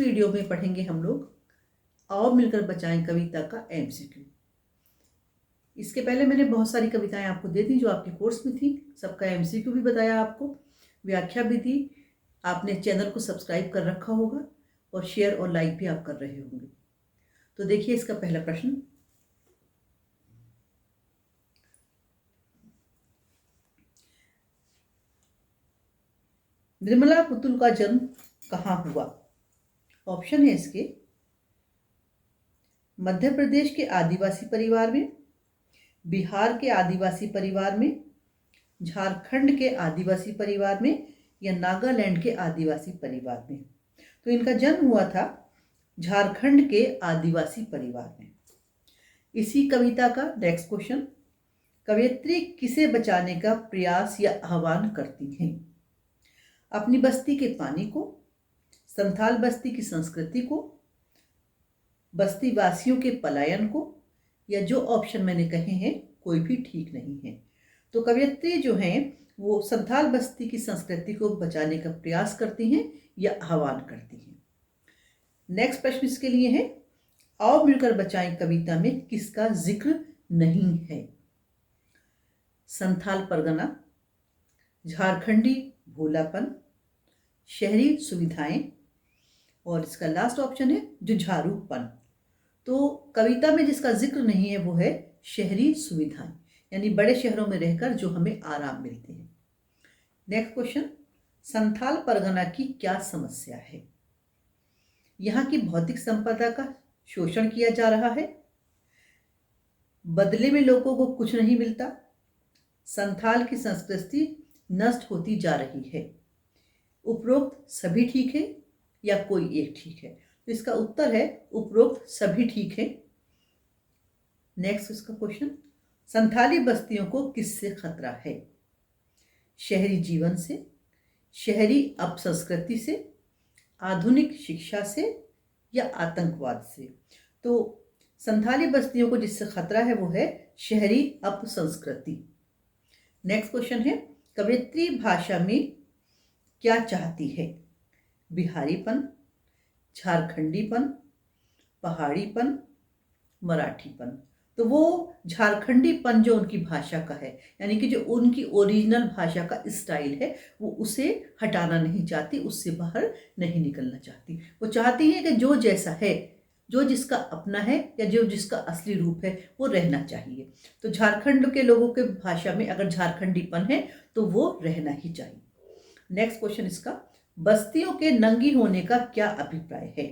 Video में पढ़ेंगे हम लोग आओ मिलकर बचाएं कविता का एमसीक्यू। इसके पहले मैंने बहुत सारी कविताएं आपको दे दी जो आपके कोर्स में थी। सबका एमसीक्यू भी बताया, आपको व्याख्या भी दी। आपने चैनल को सब्सक्राइब कर रखा होगा और शेयर और लाइक भी आप कर रहे होंगे। तो देखिए इसका पहला प्रश्न, निर्मला पुतुल का जन्म कहाँ हुआ? ऑप्शन है इसके मध्य प्रदेश के आदिवासी परिवार में, बिहार के आदिवासी परिवार में, झारखंड के आदिवासी परिवार में या नागालैंड के आदिवासी परिवार में। तो इनका जन्म हुआ था झारखंड के आदिवासी परिवार में। इसी कविता का नेक्स्ट क्वेश्चन, कवयित्री किसे बचाने का प्रयास या आह्वान करती हैं? अपनी बस्ती के पानी को, संथाल बस्ती की संस्कृति को, बस्ती वासियों के पलायन को, या जो ऑप्शन मैंने कहे हैं कोई भी ठीक नहीं है। तो कवयित्री जो हैं वो संथाल बस्ती की संस्कृति को बचाने का प्रयास करती हैं या आह्वान करती हैं। नेक्स्ट प्रश्न इसके लिए है, आओ मिलकर बचाएं कविता में किसका जिक्र नहीं है? संथाल परगना, झारखंडी भोलापन, शहरी सुविधाएं, और इसका लास्ट ऑप्शन है जुझारूपन। तो कविता में जिसका जिक्र नहीं है वो है शहरी सुविधाएं, यानी बड़े शहरों में रहकर जो हमें आराम मिलते हैं। नेक्स्ट क्वेश्चन, संथाल परगना की क्या समस्या है? यहाँ की भौतिक संपदा का शोषण किया जा रहा है, बदले में लोगों को कुछ नहीं मिलता, संथाल की संस्कृति नष्ट होती जा रही है। उपरोक्त सभी ठीक है या कोई एक ठीक है? तो इसका उत्तर है उपरोक्त सभी ठीक है। नेक्स्ट इसका क्वेश्चन, संथाली बस्तियों को किससे खतरा है? शहरी जीवन से, शहरी अपसंस्कृति से, आधुनिक शिक्षा से या आतंकवाद से? तो संथाली बस्तियों को जिससे खतरा है वो है शहरी अपसंस्कृति। नेक्स्ट क्वेश्चन है, कवयित्री भाषा में क्या चाहती है? बिहारीपन, झारखंडीपन, पहाड़ीपन, मराठीपन? तो वो झारखंडीपन जो उनकी भाषा का है, यानी कि जो उनकी ओरिजिनल भाषा का स्टाइल है, वो उसे हटाना नहीं चाहती, उससे बाहर नहीं निकलना चाहती। वो चाहती है कि जो जैसा है, जो जिसका अपना है या जो जिसका असली रूप है वो रहना चाहिए। तो झारखंड के लोगों के भाषा में अगर झारखंडीपन है तो वो रहना ही चाहिए। नेक्स्ट क्वेश्चन इसका, बस्तियों के नंगी होने का क्या अभिप्राय है?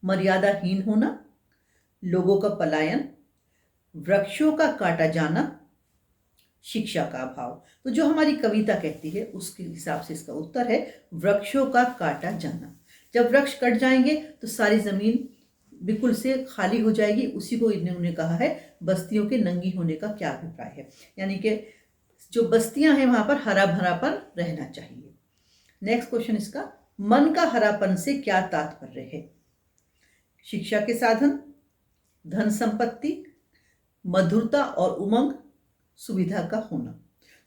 मर्यादाहीन होना, लोगों का पलायन, वृक्षों का काटा जाना, शिक्षा का अभाव? तो जो हमारी कविता कहती है उसके हिसाब से इसका उत्तर है वृक्षों का काटा जाना। जब वृक्ष कट जाएंगे तो सारी जमीन बिल्कुल से खाली हो जाएगी। उसी को इन्होंने कहा है बस्तियों के नंगी होने का क्या अभिप्राय है, यानी कि जो बस्तियां हैं वहां पर हरा भरापन रहना चाहिए। नेक्स्ट क्वेश्चन इसका, मन का हरापन से क्या तात्पर्य है? शिक्षा के साधन, धन संपत्ति, मधुरता और उमंग, सुविधा का होना?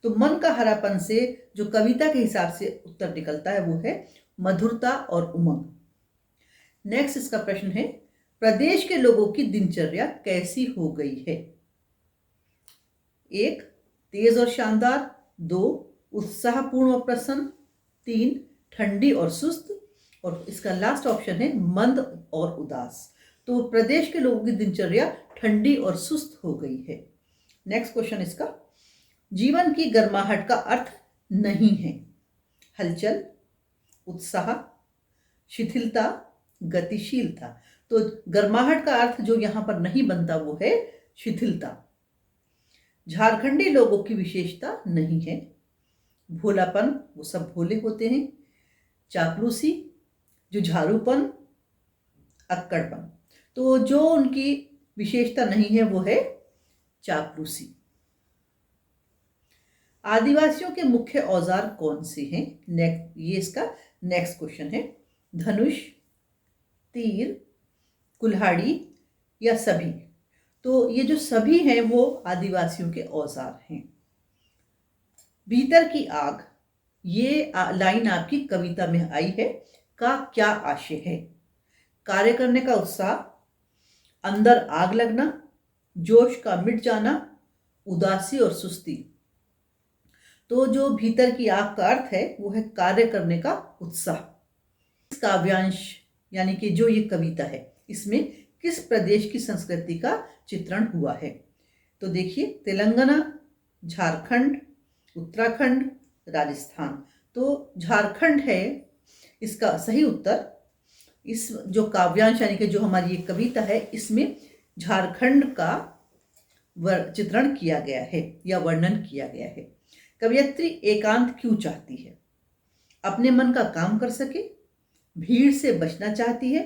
तो मन का हरापन से जो कविता के हिसाब से उत्तर निकलता है वो है मधुरता और उमंग। नेक्स्ट इसका प्रश्न है, प्रदेश के लोगों की दिनचर्या कैसी हो गई है? 1 तेज और शानदार, 2 उत्साहपूर्ण और प्रसन्न, 3 ठंडी और सुस्त, और इसका लास्ट ऑप्शन है मंद और उदास। तो प्रदेश के लोगों की दिनचर्या ठंडी और सुस्त हो गई है। नेक्स्ट क्वेश्चन इसका, जीवन की गर्माहट का अर्थ नहीं है? हलचल, उत्साह, शिथिलता, गतिशीलता? तो गर्माहट का अर्थ जो यहां पर नहीं बनता वो है शिथिलता। झारखंडी लोगों की विशेषता नहीं है, भोलापन, वो सब भोले होते हैं, चापलूसी, जुझारूपन, अक्कड़पन? तो जो उनकी विशेषता नहीं है वो है चापलूसी। आदिवासियों के मुख्य औजार कौन से हैं? ये इसका नेक्स्ट क्वेश्चन है। धनुष, तीर, कुल्हाड़ी या सभी? तो ये जो सभी हैं वो आदिवासियों के औजार हैं। भीतर की आग, ये लाइन आपकी कविता में आई है, का क्या आशय है? कार्य करने का उत्साह, अंदर आग लगना, जोश का मिट जाना, उदासी और सुस्ती। तो जो भीतर की आग का अर्थ है वो है कार्य करने का उत्साह। इस काव्यांश यानी कि जो ये कविता है इसमें किस प्रदेश की संस्कृति का चित्रण हुआ है? तो देखिए, तेलंगाना, झारखंड, उत्तराखंड, राजस्थान। तो झारखंड है इसका सही उत्तर। इस जो काव्यांश यानी कि जो हमारी ये कविता है इसमें झारखंड का चित्रण किया गया है या वर्णन किया गया है। कवयित्री एकांत क्यों चाहती है? अपने मन का काम कर सके, भीड़ से बचना चाहती है,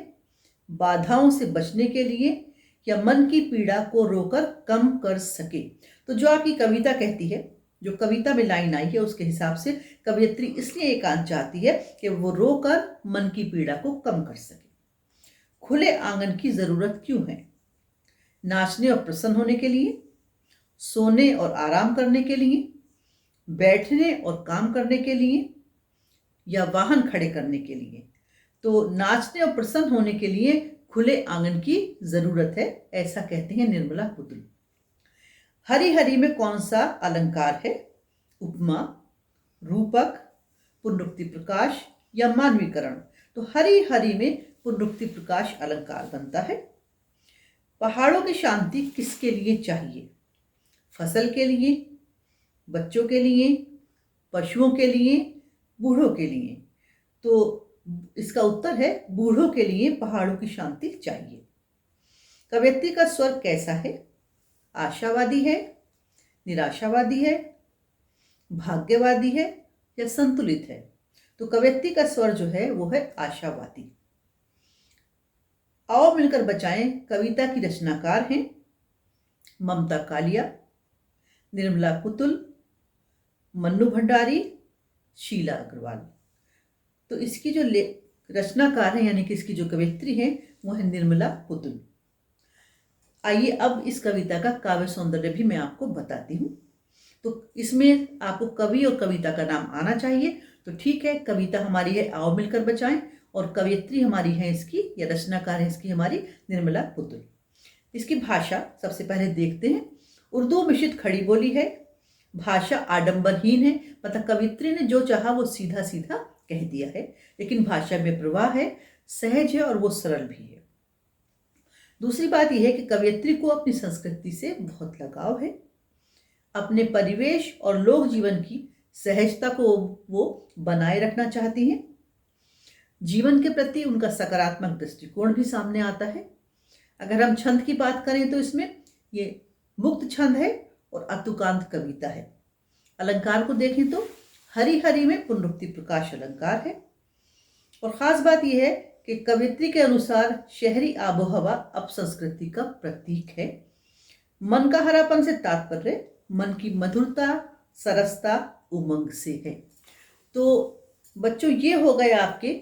बाधाओं से बचने के लिए, या मन की पीड़ा को रोकर कम कर सके। तो जो आपकी कविता कहती है, जो कविता में लाइन आई है उसके हिसाब से कवयित्री इसलिए एकांत चाहती है कि वो रोकर मन की पीड़ा को कम कर सके। खुले आंगन की जरूरत क्यों है? नाचने और प्रसन्न होने के लिए, सोने और आराम करने के लिए, बैठने और काम करने के लिए, या वाहन खड़े करने के लिए। तो नाचने और प्रसन्न होने के लिए खुले आंगन की जरूरत है, ऐसा कहते हैं निर्मला पुतुल। हरि हरि में कौन सा अलंकार है? उपमा, रूपक, पुनरुक्ति प्रकाश या मानवीकरण। तो हरि हरि में पुनरुक्ति प्रकाश अलंकार बनता है। पहाड़ों की शांति किसके लिए चाहिए? फसल के लिए, बच्चों के लिए, पशुओं के लिए, बूढ़ों के लिए। तो इसका उत्तर है बूढ़ों के लिए पहाड़ों की शांति चाहिए। कवयित्री का स्वर कैसा है? आशावादी है, निराशावादी है, भाग्यवादी है या संतुलित है? तो कवयित्री का स्वर जो है वो है आशावादी। आओ मिलकर बचाएं कविता की रचनाकार हैं ममता कालिया, निर्मला पुतुल, मन्नू भंडारी, शीला अग्रवाल। तो इसकी जो रचनाकार है यानी कि इसकी जो कवयित्री है वो है निर्मला पुतुल। आइए अब इस कविता का काव्य सौंदर्य भी मैं आपको बताती हूँ। तो इसमें आपको कवि और कविता का नाम आना चाहिए। तो ठीक है, कविता हमारी है आओ मिलकर बचाएं और कवयित्री हमारी है इसकी या रचनाकार है इसकी हमारी निर्मला पुतुल। इसकी भाषा सबसे पहले देखते हैं। उर्दू मिश्रित खड़ी बोली है, भाषा आडंबरहीन है, मतलब कवित्री ने जो चाहा वो सीधा सीधा कह दिया है, लेकिन भाषा में प्रवाह है, सहज है और वो सरल भी है। दूसरी बात यह है कि कवयित्री को अपनी संस्कृति से बहुत लगाव है, अपने परिवेश और लोक जीवन की सहजता को वो बनाए रखना चाहती हैं। जीवन के प्रति उनका सकारात्मक दृष्टिकोण भी सामने आता है। अगर हम छंद की बात करें तो इसमें ये मुक्त छंद है और अतुकांत कविता है। अलंकार को देखें तो हरि हरि में पुनरुक्ति प्रकाश अलंकार है। और खास बात यह है कि कवित्री के अनुसार शहरी आबोहवा अपसंस्कृति का प्रतीक है। मन का हरापन से तात्पर्य मन की मधुरता, सरसता, उमंग से है। तो बच्चों ये हो गए आपके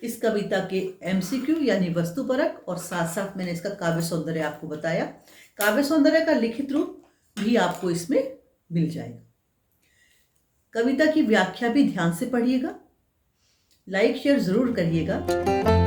इस कविता के MCQ यानी वस्तुपरक, और साथ साथ मैंने इसका काव्य सौंदर्य आपको बताया। काव्य सौंदर्य का लिखित रूप भी आपको इसमें मिल जाएगा। कविता की व्याख्या भी ध्यान से पढ़िएगा, लाइक शेयर जरूर करिएगा।